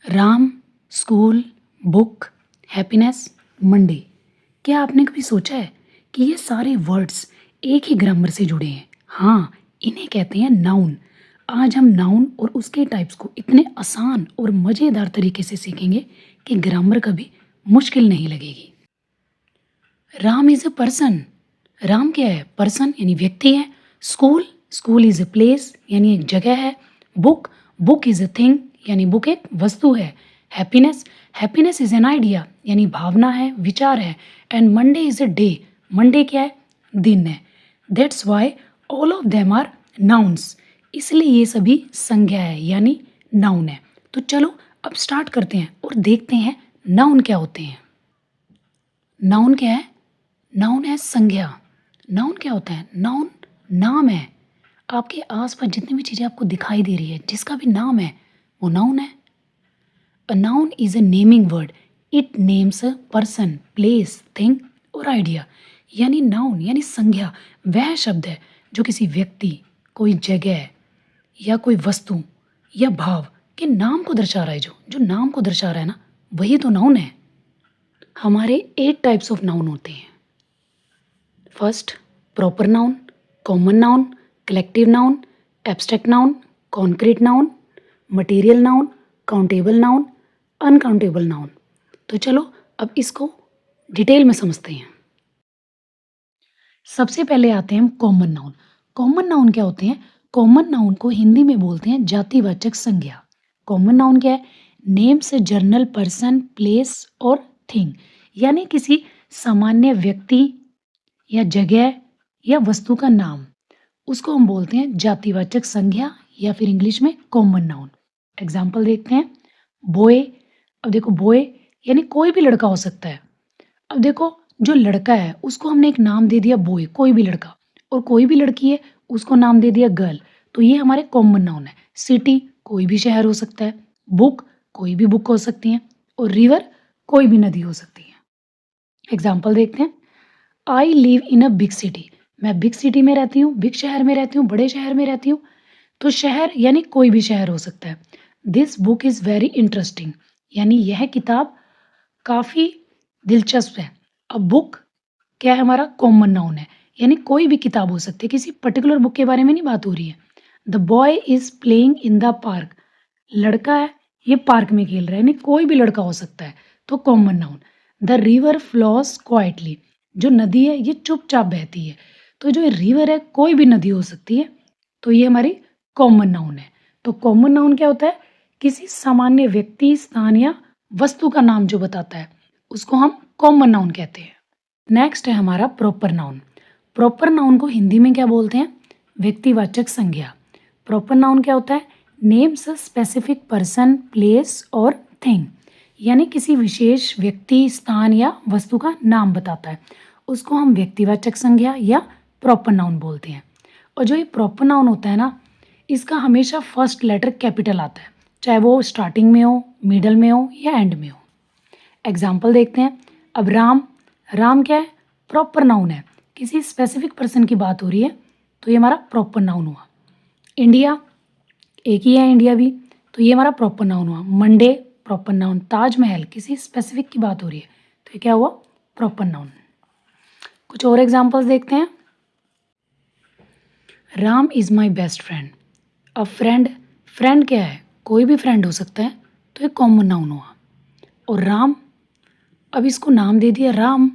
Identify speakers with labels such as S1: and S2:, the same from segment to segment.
S1: Ram, school, book, happiness, Monday. क्या आपने कभी सोचा है कि ये सारे वर्ड्स एक ही ग्रामर से जुड़े हैं? हाँ, इन्हें कहते हैं नाउन। आज हम नाउन और उसके टाइप्स को इतने आसान और मज़ेदार तरीके से सीखेंगे कि ग्रामर कभी मुश्किल नहीं लगेगी। Ram is a person. Ram क्या है? पर्सन यानी व्यक्ति है। School, school is a place यानी एक जगह है। Book, book is a thing यानी बुक एक वस्तु है। Happiness, happiness is an idea यानी भावना है, विचार है। And Monday is a day, Monday क्या है? दिन है। That's why all of them are nouns, इसलिए ये सभी संज्ञा है यानी नाउन है। तो चलो अब स्टार्ट करते हैं और देखते हैं नाउन क्या होते हैं। नाउन क्या है? नाउन है संज्ञा। नाउन क्या होता है? नाउन नाम है। आपके आसपास जितनी भी चीज़ें आपको दिखाई दे रही है, जिसका भी नाम है, वो नाउन है। A noun is a naming word. It names a person, place, thing और आइडिया। यानी नाउन यानी संज्ञा वह शब्द है जो किसी व्यक्ति, कोई जगह या कोई वस्तु या भाव के नाम को दर्शा रहा है। जो नाम को दर्शा रहा है ना, वही तो नाउन है। हमारे 8 टाइप्स ऑफ नाउन होते हैं। First, proper noun, common noun, collective noun, abstract noun, concrete noun, material noun, countable noun, uncountable noun. तो चलो अब इसको डिटेल में समझते हैं। सबसे पहले आते हैं हम कॉमन नाउन। कॉमन नाउन क्या होते हैं? कॉमन नाउन को हिंदी में बोलते हैं जातिवाचक संज्ञा। कॉमन नाउन क्या है? नेम्स जनरल पर्सन, प्लेस और थिंग, यानी किसी सामान्य व्यक्ति या जगह या वस्तु का नाम, उसको हम बोलते हैं जातिवाचक संज्ञा या फिर इंग्लिश में कॉमन नाउन। एग्जाम्पल देखते हैं। बॉय, अब देखो बॉय यानी कोई भी लड़का हो सकता है। अब देखो जो लड़का है उसको हमने एक नाम दे दिया बॉय, कोई भी लड़का, और कोई भी लड़की है उसको नाम दे दिया गर्ल, तो ये हमारे कॉमन नाउन है। सिटी, कोई भी शहर हो सकता है। बुक, कोई भी बुक हो सकती है। और रिवर, कोई भी नदी हो सकती है। एग्जाम्पल देखते हैं। I live in a big city, मैं बिग सिटी में रहती हूँ, बिग शहर में रहती हूँ, बड़े शहर में रहती हूँ। तो शहर यानी कोई भी शहर हो सकता है। This book is very interesting, यानी यह किताब काफ़ी दिलचस्प है। अब बुक क्या है? हमारा कॉमन नाउन है, यानी कोई भी किताब हो सकती है, किसी पर्टिकुलर बुक के बारे में नहीं बात हो रही है। The boy is playing in the park, लड़का है ये पार्क में खेल रहा है, यानी कोई भी लड़का हो सकता है, तो common noun. The river floss quietly, जो नदी है ये चुपचाप बहती है, तो जो रिवर है कोई भी नदी हो सकती है, तो ये हमारी कॉमन नाउन है। तो कॉमन नाउन क्या होता है? किसी सामान्य व्यक्ति, स्थान या वस्तु का नाम जो बताता है, उसको हम कॉमन नाउन कहते हैं। नेक्स्ट है हमारा प्रॉपर नाउन। प्रॉपर नाउन को हिंदी में क्या बोलते हैं? व्यक्तिवाचक संज्ञा। प्रॉपर नाउन क्या होता है? Names a specific person, place और थिंग, यानी किसी विशेष व्यक्ति, स्थान या वस्तु का नाम बताता है, उसको हम व्यक्तिवाचक संज्ञा या प्रॉपर नाउन बोलते हैं। और जो ये प्रॉपर नाउन होता है ना, इसका हमेशा फर्स्ट लेटर कैपिटल आता है, चाहे वो स्टार्टिंग में हो, मिडल में हो या एंड में हो। एग्जाम्पल देखते हैं। अब राम, राम क्या है? प्रॉपर नाउन है, किसी स्पेसिफिक पर्सन की बात हो रही है, तो ये हमारा प्रॉपर नाउन हुआ। इंडिया, एक ही है इंडिया भी, तो ये हमारा प्रॉपर नाउन हुआ। Monday proper noun. ताजमहल किसी स्पेसिफिक की बात हो रही है, तो ये क्या हुआ? Proper noun. कुछ और एग्जाम्पल्स देखते हैं। Ram is my best friend. अब फ्रेंड, फ्रेंड क्या है? कोई भी फ्रेंड हो सकता है, तो ये कॉमन नाउन हुआ। और राम, अब इसको नाम दे दिया राम,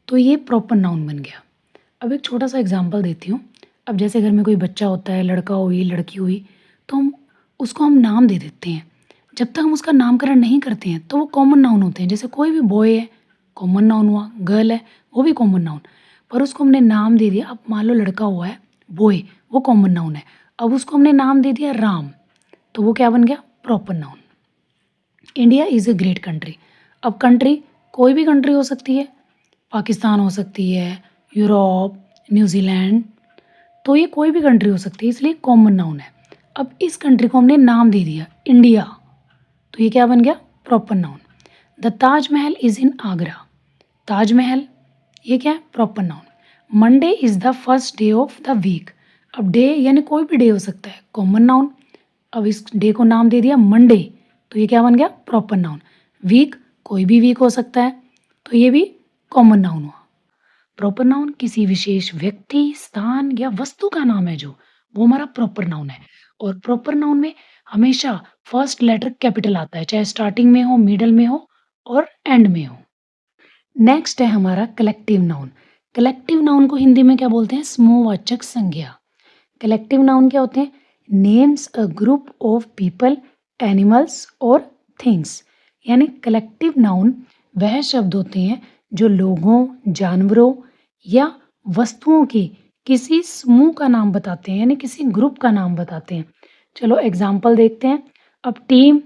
S1: तो ये प्रॉपर नाउन बन गया। अब एक छोटा सा एग्जांपल देती हूँ। अब जैसे घर में कोई बच्चा होता है, लड़का हुई, लड़की हुई, तो हम उसको हम नाम दे देते हैं। जब तक हम उसका नामकरण नहीं करते हैं तो वो कॉमन नाउन होते हैं। जैसे कोई भी बॉय है, कॉमन नाउन हुआ। गर्ल है, वो भी कॉमन नाउन। पर उसको हमने नाम दे दिया। अब मान लो लड़का हुआ है बॉय, वो कॉमन नाउन है। अब उसको हमने नाम दे दिया राम, तो वो क्या बन गया? Proper noun. India is a great country. अब कंट्री कोई भी कंट्री हो सकती है, पाकिस्तान हो सकती है, यूरोप, न्यूजीलैंड, तो ये कोई भी कंट्री हो सकती है, इसलिए कॉमन नाउन है। अब इस कंट्री को हमने नाम दे दिया इंडिया, तो ये क्या बन गया? Proper noun. The Taj Mahal is in Agra. Taj Mahal, ये क्या है? Proper noun. Monday is the first day of the week. अब डे यानी कोई भी डे हो सकता है, कॉमन नाउन। अब इस डे को नाम दे दिया मंडे, तो ये क्या बन गया? Proper noun. वीक, कोई भी वीक हो सकता है, तो ये भी कॉमन नाउन हुआ। प्रॉपर नाउन किसी विशेष व्यक्ति, स्थान या वस्तु का नाम है जो, वो हमारा प्रॉपर नाउन है। और प्रॉपर नाउन में हमेशा फर्स्ट लेटर कैपिटल आता है, चाहे स्टार्टिंग में हो, मिडल में हो और एंड में हो। नेक्स्ट है हमारा कलेक्टिव नाउन। कलेक्टिव नाउन को हिंदी में क्या बोलते हैं? समूहवाचक संज्ञा। कलेक्टिव नाउन क्या होते हैं? Names a group of people, animals और थिंग्स। यानी कलेक्टिव नाउन वह शब्द होते हैं जो लोगों, जानवरों या वस्तुओं के किसी समूह का नाम बताते हैं, यानी किसी ग्रुप का नाम बताते हैं। चलो एग्जाम्पल देखते हैं। अब टीम,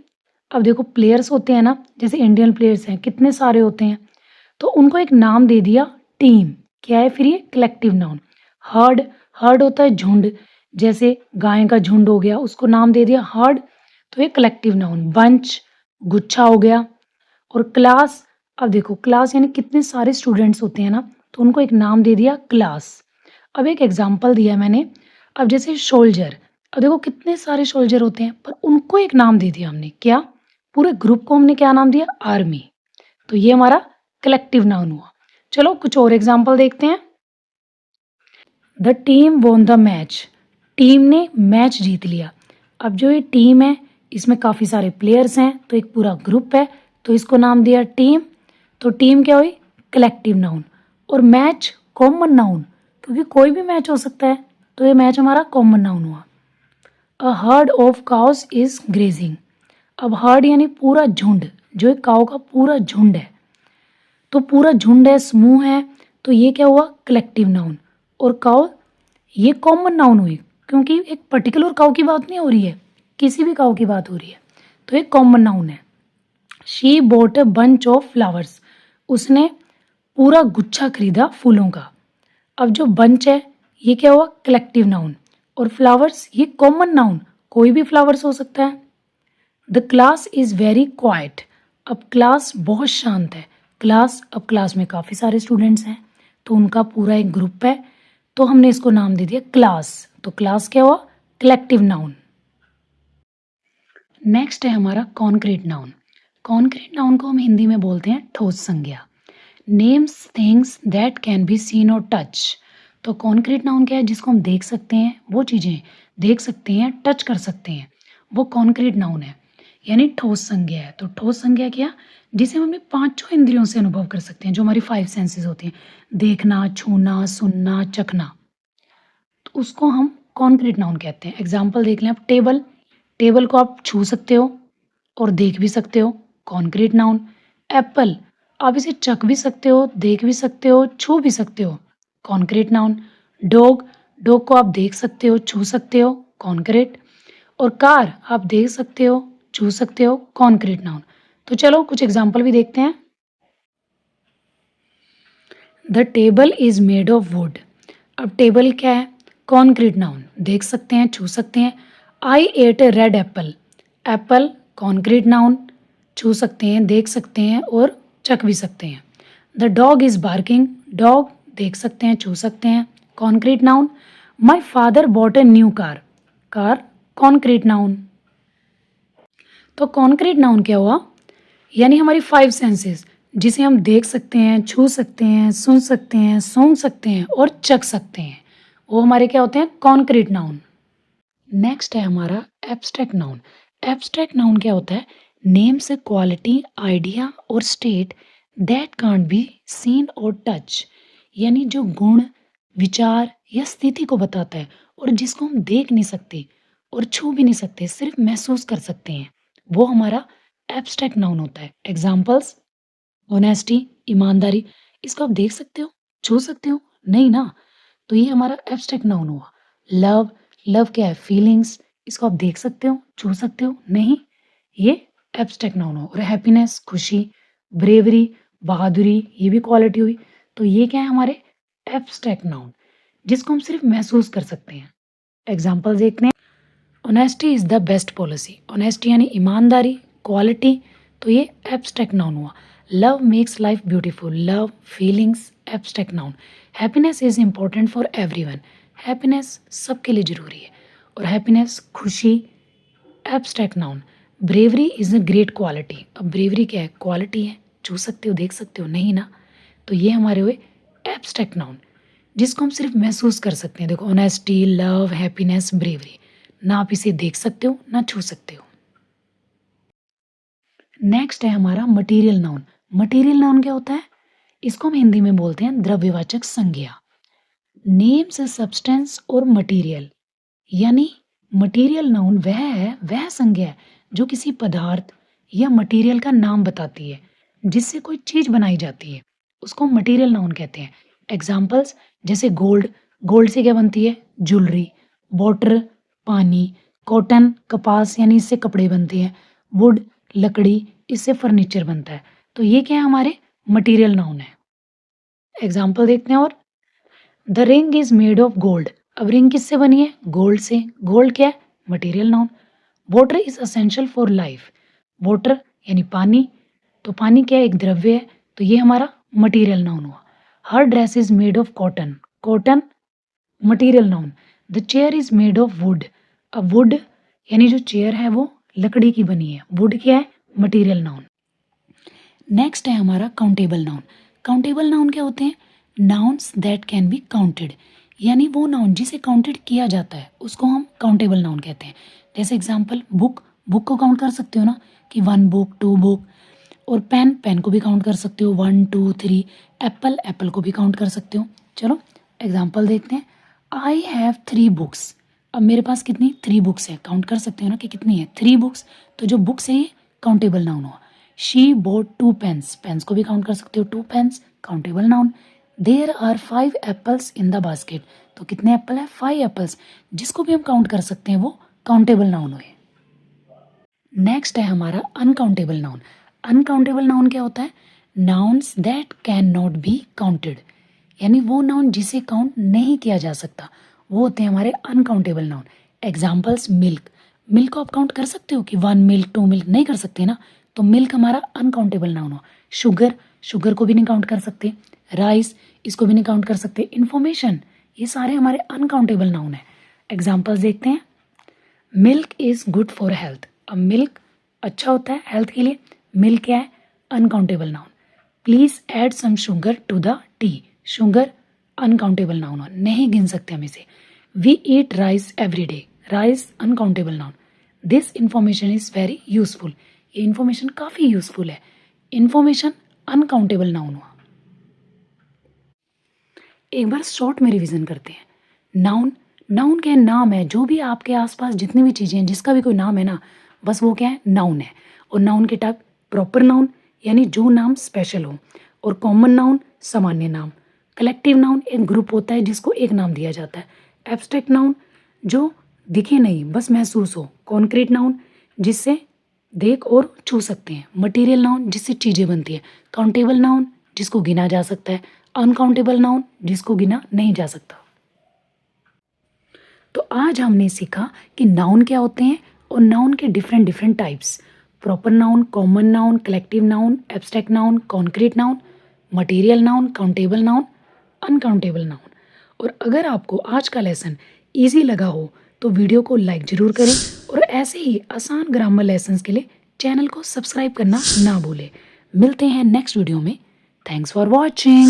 S1: अब देखो प्लेयर्स होते हैं ना, जैसे इंडियन प्लेयर्स हैं, कितने सारे होते हैं, तो उनको एक नाम दे दिया टीम। क्या है फिर? ये कलेक्टिव नाउन। हर्ड, हर्ड होता है झुंड, जैसे गाय का झुंड हो गया, उसको नाम दे दिया हर्ड, तो ये कलेक्टिव नाउन। बंच, गुच्छा हो गया। और क्लास, अब देखो क्लास यानी कितने सारे स्टूडेंट्स होते हैं ना, तो उनको एक नाम दे दिया क्लास। अब एक एग्जाम्पल दिया मैंने, अब जैसे सोल्जर, अब देखो कितने सारे सोल्जर होते हैं, पर उनको एक नाम दे दिया हमने, क्या? पूरे ग्रुप को हमने क्या नाम दिया? आर्मी। तो ये हमारा कलेक्टिव नाउन हुआ। चलो कुछ और एग्जाम्पल देखते हैं। The team won the match, team ने मैच जीत लिया। अब जो ये टीम है, इसमें काफ़ी सारे प्लेयर्स हैं, तो एक पूरा ग्रुप है, तो इसको नाम दिया टीम। तो टीम क्या हुई? Collective noun. और मैच कॉमन नाउन, क्योंकि कोई भी मैच हो सकता है, तो ये मैच हमारा कॉमन नाउन हुआ। A herd of cows is grazing. अब हर्ड यानी पूरा झुंड, जो एक काऊ का पूरा झुंड है, तो पूरा झुंड है, समूह है, तो ये क्या हुआ? Collective noun. और काऊ, ये कॉमन नाउन हुई, क्योंकि एक पर्टिकुलर काऊ की बात नहीं हो रही है, किसी भी काऊ की बात हो रही है, तो ये कॉमन नाउन है। She bought a bunch of flowers, उसने पूरा गुच्छा खरीदा फूलों का। अब जो बंच है, ये क्या हुआ? Collective noun. और फ्लावर्स, ये कॉमन नाउन, कोई भी फ्लावर्स हो सकता है। The class is very quite, अब क्लास बहुत शांत है। क्लास, अब क्लास में काफ़ी सारे स्टूडेंट्स हैं, तो उनका पूरा एक ग्रुप है, तो हमने इसको नाम दे दिया क्लास। तो क्लास क्या हुआ? Collective noun. नेक्स्ट है हमारा कॉन्क्रीट नाउन। कॉन्क्रीट नाउन को हम हिंदी में बोलते हैं ठोस संज्ञा। Names things that can be seen और टच। तो कॉन्क्रीट नाउन क्या है? जिसको हम देख सकते हैं, वो चीज़ें देख सकते हैं, टच कर सकते हैं, वो कॉन्क्रीट नाउन है, यानी ठोस संज्ञा है। तो ठोस संज्ञा क्या? जिसे हम अपने पांचों इंद्रियों से अनुभव कर सकते हैं, जो हमारी 5 सेंसेस होती हैं, देखना, छूना, सुनना, चखना, तो उसको हम कॉन्क्रीट नाउन कहते हैं। एग्जाम्पल देख लें आप। टेबल, टेबल को आप छू सकते हो और देख भी सकते हो, कॉन्क्रीट नाउन। एप्पल, आप इसे चख भी सकते हो, देख भी सकते हो, छू भी सकते हो, कॉन्क्रीट नाउन। डॉग, डॉग को आप देख सकते हो, छू सकते हो, कॉन्क्रीट। और कार, आप देख सकते हो, छू सकते हो, कॉन्क्रीट नाउन। तो चलो कुछ एग्जाम्पल भी देखते हैं। The table is made of wood, अब टेबल क्या है? कॉन्क्रीट नाउन, देख सकते हैं, छू सकते हैं। I ate a red apple, apple concrete noun, छू सकते हैं, देख सकते हैं और चख भी सकते हैं। The dog is barking, dog देख सकते हैं, छू सकते हैं, concrete noun. My father bot a new car, car concrete noun. तो कॉन्क्रीट नाउन क्या हुआ? यानी हमारी 5 सेंसेस, जिसे हम देख सकते हैं, छू सकते हैं, सुन सकते हैं, सूंघ सकते हैं और चख सकते हैं, वो हमारे क्या होते हैं? Concrete noun. नेक्स्ट है हमारा एब्स्ट्रैक्ट नाउन। एब्स्ट्रैक्ट नाउन क्या होता है? नेम से क्वालिटी, आइडिया और state that can't be seen और टच, यानी जो गुण, विचार या स्थिति को बताता है और जिसको हम देख नहीं सकते और छू भी नहीं सकते, सिर्फ महसूस कर सकते हैं, वो हमारा एब्स्ट्रैक्ट नाउन होता है। एग्जाम्पल्स, ऑनेस्टी, ईमानदारी, इसको आप देख सकते हो, छू सकते हो? नहीं ना, तो ये हमारा एब्स्ट्रैक्ट नाउन हुआ। लव, लव क्या है? फीलिंग्स, इसको आप देख सकते हो, छू सकते हो? नहीं, ये एब्स्ट्रैक्ट नाउन हो। और हैप्पीनेस, खुशी, ब्रेवरी, बहादुरी, ये भी क्वालिटी हुई, तो ये क्या है? हमारे एब्स्ट्रैक्ट नाउन, जिसको हम सिर्फ महसूस कर सकते हैं। एग्जाम्पल देखते हैं। Honesty is the best policy, honesty यानी ईमानदारी, क्वालिटी, तो ये एब्स्ट्रैक्ट नाउन हुआ। Love makes life beautiful, love, feelings, abstract noun. Happiness is important for everyone, happiness सबके लिए ज़रूरी है। और हैप्पीनेस, खुशी, abstract noun. Bravery is a great quality. अब ब्रेवरी क्या है? क्वालिटी है, छू सकते हो, देख सकते हो, नहीं ना? तो ये हमारे हुए एब्स्ट्रैक्ट नाउन, जिसको हम सिर्फ महसूस कर सकते हैं। देखो, ऑनेस्टी, लव, हैप्पीनेस, ब्रेवरी, ना आप इसे देख सकते हो ना छू सकते हो। नेक्स्ट है हमारा मटेरियल नाउन। मटेरियल नाउन क्या होता है? इसको हम हिंदी में बोलते हैं द्रव्यवाचक संज्ञा। नेम्स सब्सटेंस और मटेरियल, यानी मटेरियल नाउन वह संज्ञा है जो किसी पदार्थ या मटेरियल का नाम बताती है, जिससे कोई चीज बनाई जाती है, उसको मटेरियल नाउन कहते हैं। एग्जाम्पल्स जैसे गोल्ड, गोल्ड से क्या बनती है? ज्वेलरी। वाटर, पानी। कॉटन, कपास, यानी इससे कपड़े बनते हैं। वुड, लकड़ी, इससे फर्नीचर बनता है। तो ये क्या है? हमारे मटेरियल नाउन है। एग्जाम्पल देखते हैं और the ring is made of gold. अब रिंग किससे बनी है? गोल्ड से। गोल्ड क्या है? Material noun. Water is essential for life. Water यानी पानी, तो पानी क्या है? एक द्रव्य है, तो ये हमारा मटेरियल नाउन हुआ। Her dress is made of cotton. Cotton material noun. The chair is made of wood. अब वुड यानी जो चेयर है वो लकड़ी की बनी है। वुड क्या है? Material noun. नेक्स्ट है हमारा काउंटेबल नाउन। काउंटेबल नाउन क्या होते हैं? Nouns that can be counted, यानी वो नाउन जिसे काउंटेड किया जाता है उसको हम काउंटेबल नाउन कहते हैं। जैसे एग्जांपल बुक, बुक को काउंट कर सकते हो ना, कि 1 बुक, 2 बुक। और पेन, पेन को भी काउंट कर सकते हो, 1 2 3। एप्पल, एप्पल को भी काउंट कर सकते हो। चलो एग्जाम्पल देखते हैं। I have 3 books. अब मेरे पास कितनी? 3 बुक्स है। काउंट कर सकते हो ना कि कितनी है? 3 बुक्स। तो जो बुक्स है ये काउंटेबल नाउन हुआ। शी बोट 2 पेन्स, पेन्स को भी काउंट कर सकते हो, 2 pens countable noun. There are 5 apples in the basket. तो कितने एप्पल है? 5 एप्पल्स, जिसको भी हम काउंट कर सकते हैं वो काउंटेबल नाउन हुए। नेक्स्ट है हमारा अनकाउंटेबल नाउन। अनकाउंटेबल नाउन क्या होता है? Nouns that can not be counted, यानी वो नाउन जिसे काउंट नहीं किया जा सकता, वो होते हैं हमारे uncountable noun. Examples milk, milk को आप काउंट कर सकते हो कि 1 मिल्क, 2 मिल्क? नहीं कर सकते ना, तो मिल्क हमारा अनकाउंटेबल नाउन हो। शुगर, शुगर को भी नहीं काउंट कर सकते। राइस, इसको भी नहीं काउंट कर सकते। इन्फॉर्मेशन, ये सारे हमारे अनकाउंटेबल नाउन है। एग्जाम्पल्स देखते हैं। Milk is good for health. अब मिल्क अच्छा होता है हेल्थ के लिए। मिल्क क्या है? Uncountable noun. Please add some sugar to the tea. Sugar uncountable noun, नहीं गिन सकते हम इसे। We eat rice every day. Rice uncountable noun. This information is very useful. ये इंफॉर्मेशन काफी यूजफुल है। इंफॉर्मेशन अनकाउंटेबल नाउन हुआ। एक बार शॉर्ट में रिवीजन करते हैं। नाउन, नाउन क्या है? नाम है। जो भी आपके आसपास जितनी भी चीज़ें हैं, जिसका भी कोई नाम है ना, बस वो क्या है? नाउन है। और नाउन के टाइप प्रॉपर नाउन, यानी जो नाम स्पेशल हो। और कॉमन नाउन, सामान्य नाम। कलेक्टिव नाउन एक ग्रुप होता है जिसको एक नाम दिया जाता है। एब्स्ट्रैक्ट नाउन जो दिखे नहीं, बस महसूस हो। कॉन्क्रीट नाउन जिससे देख और छू सकते हैं। मटेरियल नाउन जिससे चीज़ें बनती है। काउंटेबल नाउन जिसको गिना जा सकता है। अनकाउंटेबल नाउन जिसको गिना नहीं जा सकता। तो आज हमने सीखा कि नाउन क्या होते हैं और नाउन के different different types. Proper noun, common noun, collective noun, abstract noun, concrete noun, material noun, countable noun, uncountable noun. और अगर आपको आज का लेसन ईजी लगा हो तो वीडियो को लाइक ज़रूर करें, और ऐसे ही आसान ग्रामर लेसन्स के लिए चैनल को सब्सक्राइब करना ना भूलें। मिलते हैं नेक्स्ट वीडियो में। Thanks for watching.